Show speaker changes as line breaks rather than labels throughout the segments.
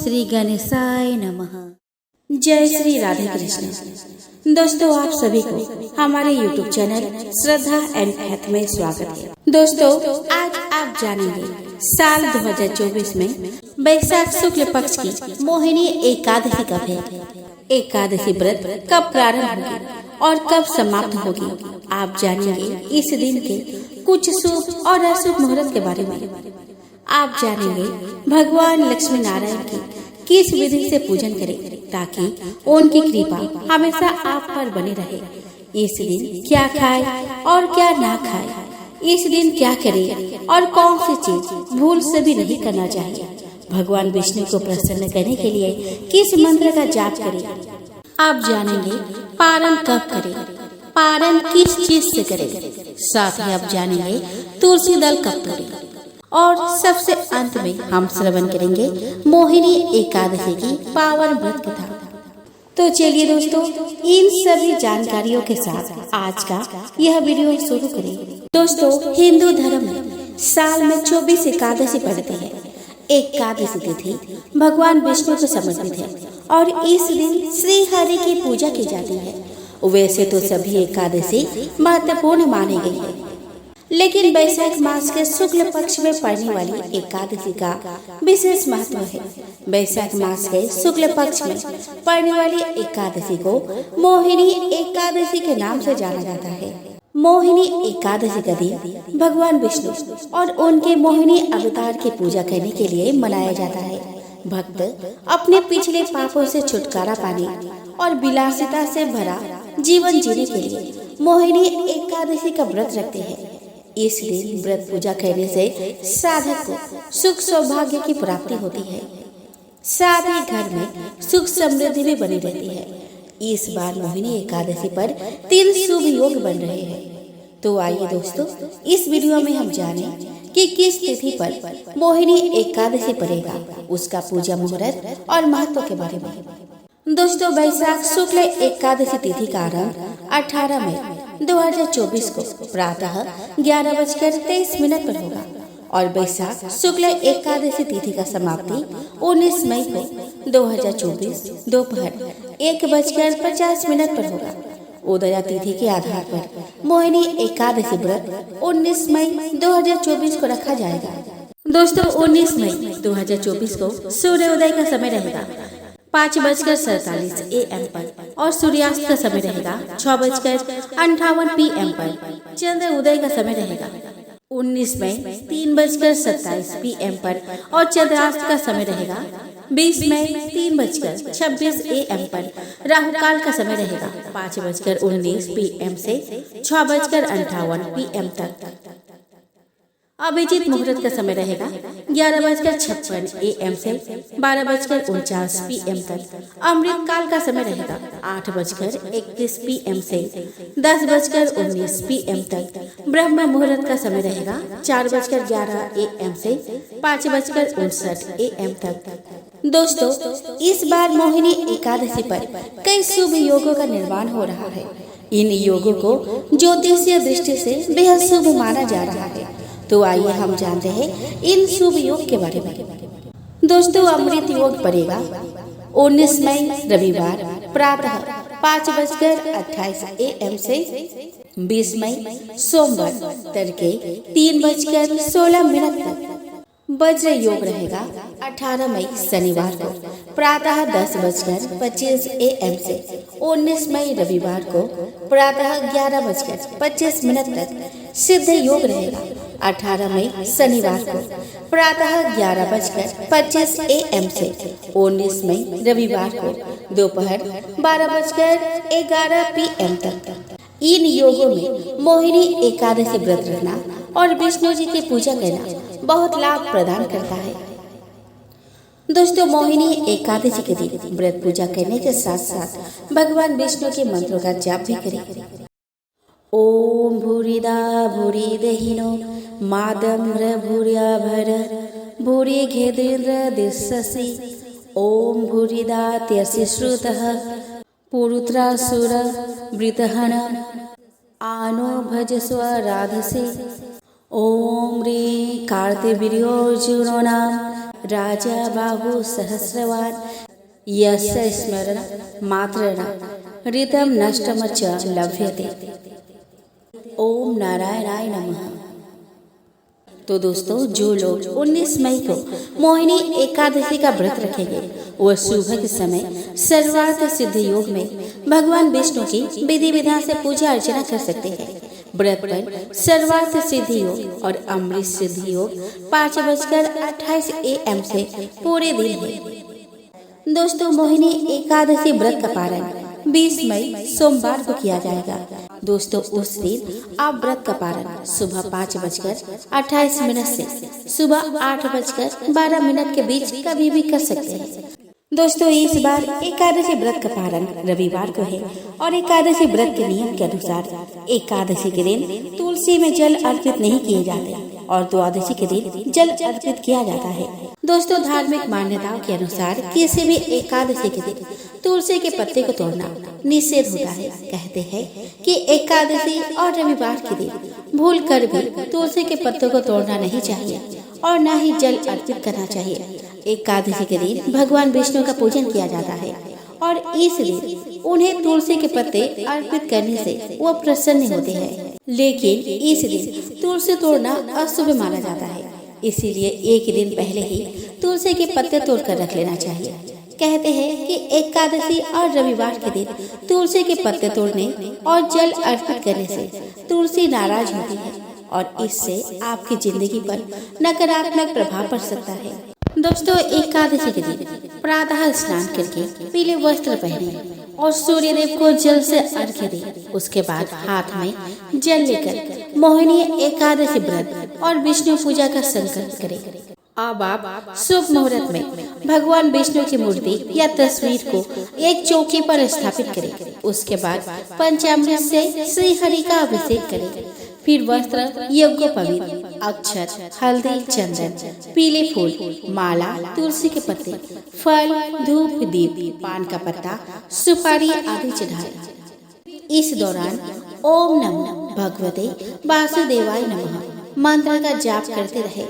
श्री गणेशाय नमः। जय श्री राधे कृष्ण। दोस्तों, आप सभी को हमारे YouTube channel Shraddha and faith में स्वागत है। दोस्तों, आज आप जानेंगे साल 2024 में वैशाख शुक्ल पक्ष की मोहिनी एकादशी कब है, एकादशी व्रत कब प्रारंभ होगी और कब समाप्त होगी। आप जानेंगे इस दिन के कुछ शुभ और अशुभ मुहूर्त के बारे में। आप जानेंगे भगवान लक्ष्मी नारायण की किस विधि से पूजन करें ताकि उनकी कृपा हमेशा आप पर बनी रहे। इस दिन क्या खाए और क्या ना खाए, इस दिन क्या करें और कौन सी चीज भूल से भी नहीं करना चाहिए। भगवान विष्णु को प्रसन्न करने के लिए किस मंत्र का जाप करें। आप जानेंगे पारण कब करें, पारण किस चीज से करें। साथ ही आप जानेंगे तुलसी दल कब तोड़ें और सबसे अंत में हम श्रवण करेंगे मोहिनी एकादशी की पावन व्रत कथा। तो चलिए दोस्तों, इन सभी जानकारियों के साथ आज का यह वीडियो शुरू करें। दोस्तों, हिंदू धर्म में साल में 24 एकादशी पड़ते हैं। एकादशी तिथि भगवान विष्णु को समर्पित है और इस दिन श्री हरि की पूजा की जाती है। वैसे तो सभी एकादशी महत्वपूर्ण माने गई है, लेकिन वैशाख मास के शुक्ल पक्ष में पड़ने वाली एकादशी का विशेष महत्व है। वैशाख मास के शुक्ल पक्ष में पड़ने वाली एकादशी को मोहिनी एकादशी के नाम से जाना जाता है। मोहिनी एकादशी का दिन भगवान विष्णु और उनके मोहिनी अवतार की पूजा करने के लिए मनाया जाता है। भक्त अपने पिछले पापों से छुटकारा पाने और विलासिता से भरा जीवन जीने के लिए मोहिनी एकादशी का व्रत रखते हैं। इस दिन व्रत पूजा करने से साधक को सुख सौभाग्य की प्राप्ति होती है, साथ ही घर में सुख समृद्धि भी बनी रहती है। इस बार मोहिनी एकादशी पर 3 शुभ योग बन रहे हैं। तो आइए दोस्तों, इस वीडियो में हम जानें कि किस तिथि पर मोहिनी एकादशी पड़ेगा, उसका पूजा मुहूर्त और महत्व के बारे में। दोस्तों, वैशाख शुक्ल एकादशी तिथि का आरंभ 18 मई 2024 को प्रातः 11:23 पर होगा और वैशाख शुक्ल एकादशी तिथि का समाप्ति 19 मई को 2024 दोपहर 1:50 पर होगा। उदया तिथि के आधार पर मोहिनी एकादशी व्रत 19 मई 2024 को रखा जाएगा। दोस्तों, 19 मई 2024 को सूर्योदय का समय रहेगा 5:47 AM पर और सूर्यास्त का समय रहेगा 6:58 PM पर। चंद्र उदय का समय रहेगा 19 मई 3:27 PM पर और चंद्रास्त का समय रहेगा 20 मई 3:26 AM पर। राहु काल का समय रहेगा 5:19 PM से 6:58 PM तक। अभिजीत मुहूर्त का समय रहेगा 11:56 AM से 12:49 PM तक। अमृत काल का समय रहेगा 8:31 PM से 10:19 PM तक। ब्रह्म मुहूर्त का समय रहेगा 4:11 AM से 5:59 AM तक। दोस्तों, इस बार मोहिनी एकादशी पर कई शुभ योगों का निर्माण हो रहा है। इन योगों को ज्योतिषीय दृष्टि से बेहद शुभ माना जा रहा है। तो आइए हम जानते हैं इन शुभ योग के बारे में। दोस्तों, अमृत योग पड़ेगा 19 मई रविवार प्रातः 5:28 AM से 20 मई सोमवार तड़के 3:16 तक। वज्र योग रहेगा 18 मई शनिवार को प्रातः 10:25 AM से 19 मई रविवार को प्रातः 11:25 तक। सिद्ध योग रहेगा 18 मई शनिवार को प्रातः 11:25 AM से 19 मई रविवार को दोपहर 12:11 PM तक। इन योगों में मोहिनी एकादशी व्रत रखना और विष्णु जी की पूजा करना बहुत लाभ प्रदान करता है। दोस्तों, मोहिनी एकादशी के दिन व्रत पूजा करने के साथ साथ भगवान विष्णु के मंत्रों का जाप भी करें। ओम भूरिदा भूरि दहिनो मादम्र भूर्या भर भूरि घेदेन्द्र दिशसि ओम भूरिदा त्यसि श्रुतः पुरुत्रासुर वृतहन आनो भजस्व राधसे ओम रे कार्तिवीर्योर्जुनो नाम राजा बाहु सहस्रवान यस्य स्मरण मात्रेण ऋतं नष्टम च लभ्यते। ओम नारायणाय नमः। तो दोस्तों, जो लोग 19 मई को मोहिनी एकादशी का व्रत रखेंगे वह सुबह के समय सर्वार्थ सिद्धि योग में भगवान विष्णु की विधि विधान से पूजा अर्चना कर सकते हैं। व्रत पर सर्वार्थ सिद्धि योग और अमृत सिद्धि योग 5:28 AM से पूरे दिन है। दोस्तों, मोहिनी एकादशी व्रत का पारण 20 मई सोमवार को किया जाएगा। दोस्तों, उस दिन आप व्रत का पारण सुबह 5:28 से सुबह 8:12 के बीच कभी भी कर सकते हैं। दोस्तों, इस बार एकादशी व्रत का पारण रविवार को है और एकादशी व्रत के नियम के अनुसार एकादशी के दिन तुलसी में जल अर्पित नहीं किए जाते और द्वादशी के दिन जल अर्पित किया जाता है। दोस्तों, धार्मिक मान्यताओं के अनुसार किसी भी एकादशी के दिन तुलसी के पत्ते को तोड़ना निषेध होता है। कहते हैं कि एकादशी और रविवार के दिन भूल कर भी तुलसी के पत्तों को तोड़ना नहीं चाहिए और न ही जल अर्पित करना चाहिए। एकादशी के दिन भगवान विष्णु का पूजन किया जाता है और इस दिन उन्हें तुलसी के पत्ते अर्पित करने से वो प्रसन्न होते हैं। लेकिन इस दिन तुलसी तोड़ना अशुभ माना जाता है, इसीलिए एक दिन पहले ही तुलसी के पत्ते तोड़कर रख लेना चाहिए। कहते हैं कि एकादशी और रविवार के दिन तुलसी के पत्ते तोड़ने और जल अर्पित करने से तुलसी नाराज होती है और इससे आपकी जिंदगी पर नकारात्मक प्रभाव पड़ सकता है। दोस्तों, एकादशी के दिन प्रातः स्नान करके पीले वस्त्र पहने और सूर्य देव को जल से अर्घ्य दें। उसके बाद हाथ में जल लेकर मोहिनी एकादशी व्रत और विष्णु पूजा का संकल्प करें। अब आप शुभ मुहूर्त में भगवान विष्णु की मूर्ति या तस्वीर को एक चौकी पर स्थापित करें। उसके बाद पंचामृत से श्री हरि का अभिषेक करें। फिर वस्त्र, यज्ञोपवीत, अक्षत, हल्दी, चंदन, पीले फूल, माला, तुलसी के पत्ते, फल, धूप, दीप, पान का पत्ता, सुपारी आदि चढ़ाएं। इस दौरान ओम नमो भगवते वासुदेवाय नमः मंत्र का जाप करते रहे।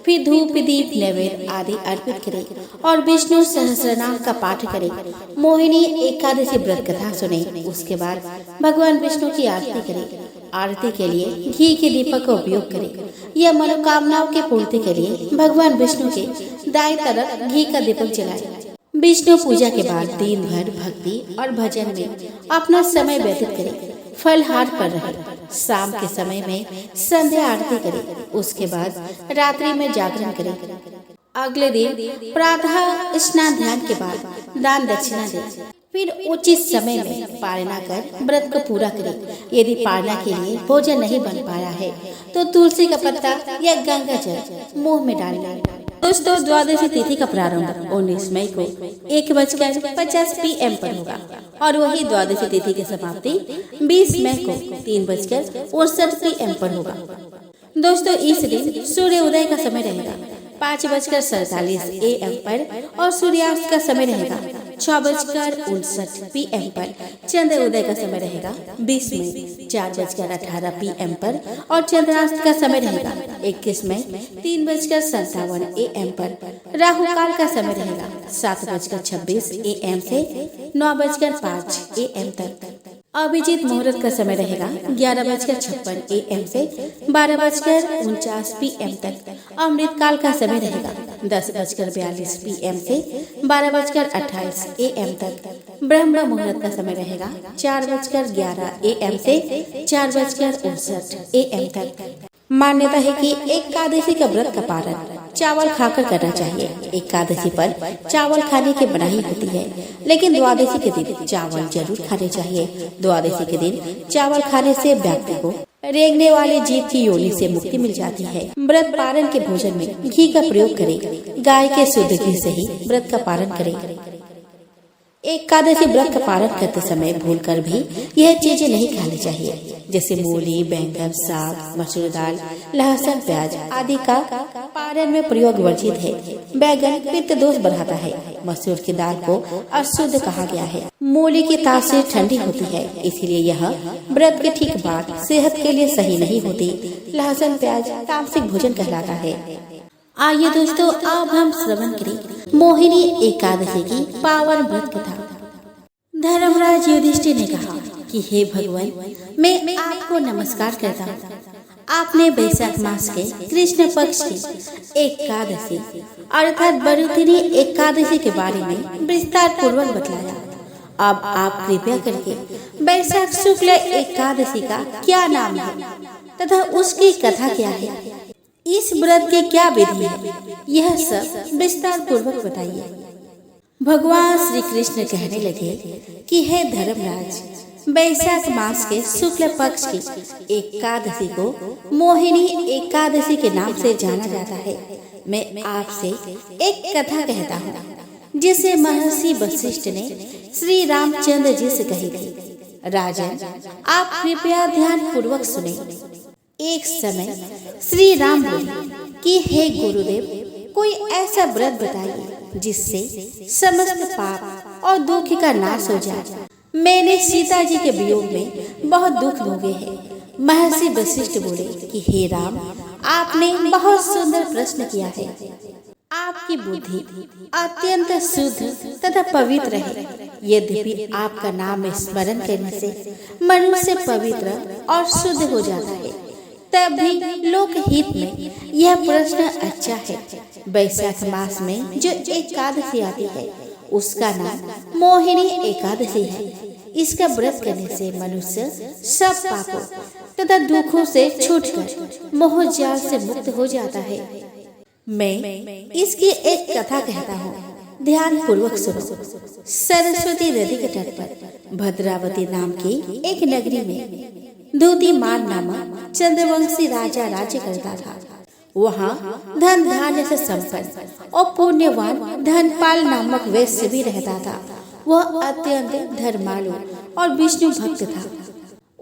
फिर धूप, दीप, नैवेद्य आदि अर्पित करें और विष्णु सहस्रनाम का पाठ करें। मोहिनी एकादशी व्रत कथा सुने। उसके बाद भगवान विष्णु की आरती करें। आरती के लिए घी के दीपक का उपयोग करें। यह मनोकामनाओं की पूर्ति के लिए भगवान विष्णु के दाएं तरफ घी का दीपक जलाएं। विष्णु पूजा के बाद दिन भर भक्ति और भजन में अपना समय व्यतीत करें। फलहार पर रहे। शाम के समय में संध्या आरती करें। उसके बाद रात्रि में जागरण करें। अगले दिन प्रातः स्नान ध्यान के बाद दान दक्षिणा दें। फिर उचित समय में पारणा कर व्रत को पूरा करें। यदि पारणा के लिए भोजन नहीं बन पाया है तो तुलसी का पत्ता या गंगा जल मुंह में डाल लें। दोस्तों, द्वादशी तिथि का प्रारंभ 19 मई को 1:50 PM पर होगा और वही द्वादशी तिथि की समाप्ति 20 मई को 3:59 PM पर होगा। दोस्तों, इस दिन सूर्य उदय का समय रहेगा 5:47 AM पर और सूर्यास्त का समय रहेगा 6:59 PM पर। चंद्र उदय का समय रहेगा 20 मई 4:18 PM पर और चंद्रास्त का समय रहेगा 21 मई 3:57 AM पर। राहु काल का समय रहेगा 7:26 AM से 9:05 AM तक। अभिजीत मुहूर्त का समय रहेगा 11:56 AM से 12:49 PM तक। अमृत काल का समय रहेगा 10:42 PM से 12:28 AM तक। ब्रह्म मुहूर्त का समय रहेगा 4:11 AM से 4:59 AM तक। मान्यता है कि एकादशी का व्रत का पारण चावल खाकर करना चाहिए। एकादशी पर चावल खाने की मनाही होती है, लेकिन द्वादशी के दिन चावल जरूर खाने चाहिए। द्वादशी के दिन चावल खाने से व्यक्ति को रेंगने वाले जीव की योनि से मुक्ति मिल जाती है। व्रत पारण के भोजन में घी का प्रयोग करें। गाय के शुद्ध घी से ही व्रत का पारण करें। एकादशी व्रत का पारण करते समय भूलकर भी यह चीजें नहीं खानी चाहिए, जैसे मूली, बैंगन, साग, मसूर दाल, लहसुन, प्याज आदि का पारण में प्रयोग वर्जित है। बैंगन पित्त दोष बढ़ाता है। मसूर की दाल को अशुद्ध कहा गया है। मूली की तासीर ठंडी होती है, इसलिए यह व्रत के ठीक बाद सेहत के लिए सही नहीं होती। लहसुन, प्याज तामसिक भोजन कहलाता है। आइए दोस्तों, अब हम श्रवण करें मोहिनी एकादशी की पावन व्रत कथा। धर्मराज युधिष्ठिर ने कहा कि हे भगवान, मैं आपको नमस्कार करता हूँ। आपने वैशाख मास के कृष्ण पक्ष की एकादशी अर्थात बरुथिनी एकादशी के बारे में विस्तार पूर्वक बतलाया। अब आप कृपया करके वैशाख शुक्ल एकादशी का क्या नाम है तथा उसकी कथा क्या है, इस व्रत की क्या विधि है, यह सब विस्तार पूर्वक बताइए। भगवान श्री कृष्ण कहने लगे कि हे धर्मराज, वैशाख मास के शुक्ल पक्ष की एकादशी को मोहिनी एकादशी के नाम से जाना जाता है। मैं आपसे एक कथा कहता हूँ जिसे महर्षि वशिष्ठ ने श्री रामचंद्र जी से कही थी। राजन, आप कृपया ध्यान पूर्वक सुने। एक समय श्री राम बोले कि हे गुरुदेव, कोई ऐसा व्रत बताइए जिससे समस्त पाप और दुख का नाश हो जाए। मैंने सीता जी के वियोग में बहुत दुख भोगे हैं। महर्षि वशिष्ठ बोले कि हे राम, आपने बहुत सुंदर प्रश्न किया है। आपकी बुद्धि अत्यंत शुद्ध तथा पवित्र है। यद्यपि आपका नाम स्मरण करने से मनुष्य पवित्र और शुद्ध हो जाता है, तब भी लोक हित में यह प्रश्न अच्छा है। वैशाख मास में जो एकादशी आती है उसका नाम मोहिनी एकादशी है। इसका व्रत करने से मनुष्य सब पापों तथा दुखों से छूटकर मोह जाल से मुक्त हो जाता है। मैं इसकी एक कथा कहता हूँ, ध्यान पूर्वक सुनो। सरस्वती नदी के तट पर भद्रावती नाम की एक नगरी में दूतिमान नामक चंद्रवंशी राजा राज्य करता था। वहाँ धन धान्य से संपन्न और पुण्यवान धनपाल नामक वैश्य भी रहता था। वह अत्यंत धर्मालु और विष्णु भक्त था।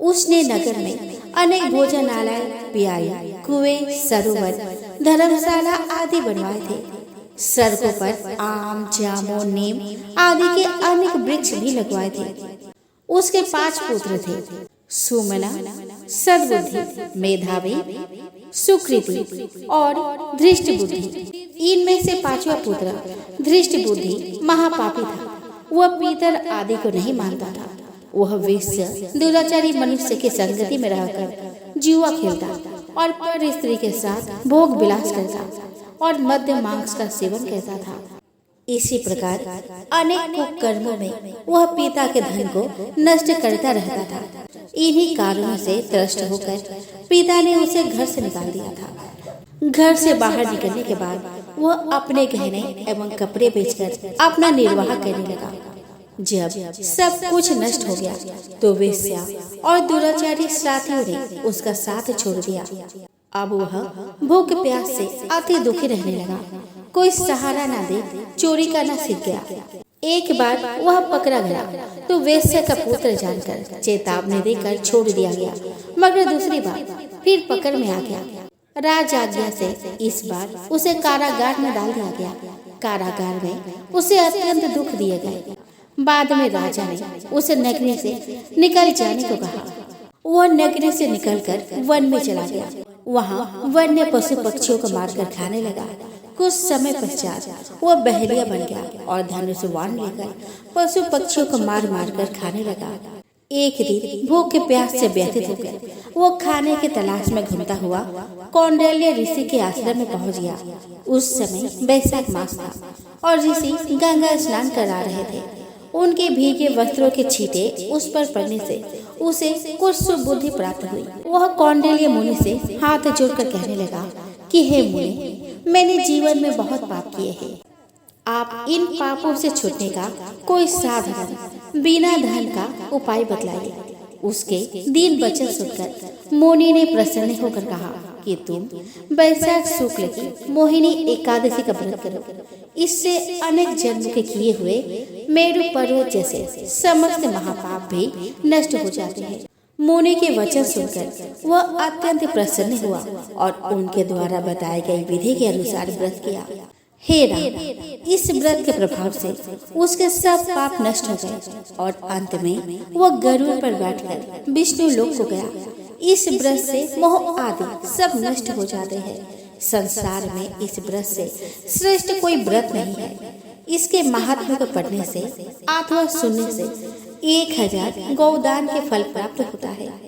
उसने नगर में अनेक भोजनालय, पियाई, कुएं, सरोवर, धर्मशाला आदि बनवाए थे। सड़कों पर आम, जामुन, नीम आदि के अनेक वृक्ष भी लगवाए थे। उसके 5 पुत्र थे, सुमना, सद्बुद्धि, मेधावी, सुकृति और धृष्ट बुद्धि। इनमें से 5वां पुत्र धृष्ट बुद्धि महापापी था। वह पीतर आदि को नहीं मानता था। वह वेश्य दुराचारी मनुष्य की संगति में रहकर जुआ खेलता और पर स्त्री के साथ भोग विलास करता और मद्य मांस का सेवन करता था। इसी प्रकार अनेक कुकर्मों में वह पिता के धन को नष्ट करता रहता था। इन्हीं कारणों से त्रस्त होकर पिता ने उसे घर से निकाल दिया था। घर से बाहर निकलने के बाद वह अपने गहने एवं कपड़े बेचकर अपना निर्वाह करने लगा। जब सब कुछ नष्ट हो गया तो वेश्या और दुराचारी साथियों ने उसका साथ छोड़ दिया। अब वह भूख प्यास से अति दुखी रहने लगा। कोई सहारा न दे चोरी करना सीख गया। एक बार वह पकड़ा गया तो वेश्या का पुत्र जानकर चेतावनी देकर छोड़ दिया गया, मगर दूसरी बार फिर पकड़ में आ गया। राज आज्ञा से इस बार उसे कारागार में डाल दिया गया। कारागार में उसे अत्यंत दुख दिए गए। बाद में राजा ने उसे नगरी से निकल जाने को कहा। वह नगरी से निकलकर वन में चला गया। वहाँ वन्य पशु पक्षियों को मारकर खाने लगा। कुछ समय पश्चात वह बहलिया बन गया और धनुष बाण लेकर पशु पक्षियों को मार मार कर खाने लगा। एक दिन भूख के प्यास से व्यथित होकर वो खाने की तलाश में घूमता हुआ कौंडिल्य ऋषि के आश्रम में पहुंच गया। उस समय वैशाख मास था और ऋषि गंगा स्नान करा रहे थे। उनके भीगे वस्त्रों के छींटे उस पर पड़ने से उसे कुछ सुबुद्धि प्राप्त हुई। वह कौंडिल्य मुनि से हाथ जोड़कर कहने लगा कि हे मुनि, मैंने जीवन में बहुत पाप किए हैं। आप इन पापों से छूटने का कोई साधारण बिना धन का उपाय बतलाइए। उसके दीन वचन सुनकर मुनि ने प्रसन्न होकर कहा कि तुम वैशाख शुक्ल की मोहिनी एकादशी का व्रत करो। इससे अनेक जन्म के किए हुए मेरु पर्वत जैसे समस्त महापाप भी नष्ट हो जाते हैं। मुनि के वचन सुनकर वह अत्यंत प्रसन्न हुआ और उनके द्वारा बताए गए विधि के अनुसार व्रत किया। हे राम, इस व्रत के प्रभाव से उसके सब पाप नष्ट हो गए और अंत में वह गरुड़ पर बैठकर विष्णु लोक को गया। इस व्रत से मोह आदि सब नष्ट हो जाते हैं। संसार में इस व्रत से श्रेष्ठ कोई व्रत नहीं है। इसके महात्म्य को पढ़ने से अथवा सुनने से 1000 गौदान के फल प्राप्त होता है।